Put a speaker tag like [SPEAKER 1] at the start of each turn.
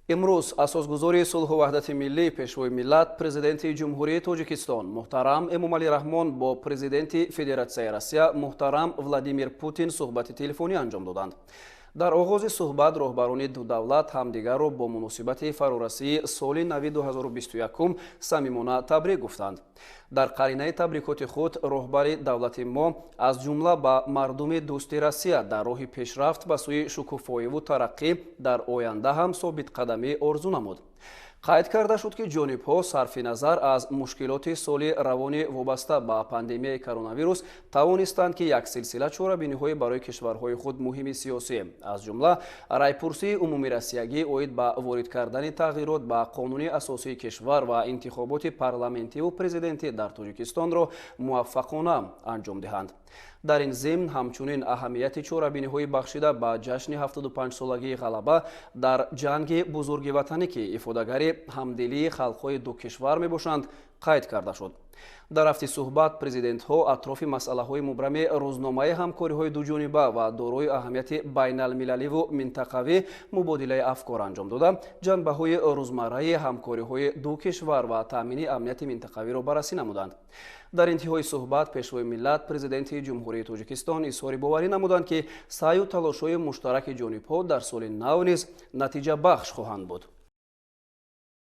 [SPEAKER 1] امروز اساسگذاری صلح و وحدت ملی پیشوای ملت پرزیدنت جمهوری تاجیکستان محترم امومالی رحمان با پرزیدنت فدراسیای روسیه محترم ولادیمیر پوتین صحبت تلفنی انجام دادند. در آغاز صحبت رهبران دو دولت همدیگر را با مناسبت فرارسیدن سال نو 2021 صمیمانه تبریک گفتند. در قرینه تبریکات خود رهبر دولت ما از جمله به مردم دوست روسیه در راه پیشرفت به سوی شکوفایی و ترقی در آینده هم ثابت قدمی آرزو نمود. قید کرده شد که جانب‌ها صرف نظر از مشکلات سال روانی وابسته به پاندمیای کرونا ویروس توانستند که یک سلسله چاره‌بینی‌های برای کشورهای خود مهم سیاسی از جمله رایپرسی عمومی روسیگی اید به وارد کردن تغییرات به قانون اساسی کشور و انتخابات پارلمانتی و پرزیدنتی در تاجیکستان را موفقانه انجام دهند. در این ضمن همچنین اهمیت چاره‌بینی‌های بخشیده به جشن 75 سالگی غلبه در جنگ بزرگ وطنی که افاده‌گری همدلی خلق‌های دو کشور می‌باشند قید کرده شد. در هفته صحبت پرزیدنت‌ها اطراف مسئله‌های مبرم روزنامه همکاری‌های دوجانبه و دارای اهمیت بین‌المللی و منطقوی مبادله افکار انجام داده جنبه‌های روزمره همکاری‌های دو کشور و تامین امنیت منطقوی را بررسی نمودند. در انتهای صحبت پیشوای ملت پرزیدنت جمهوری تاجیکستان اظهار باوری نمودند که سعی و تلاش‌های مشترک جانب‌ها در سال نو نیز نتیجه بخش خواهند بود.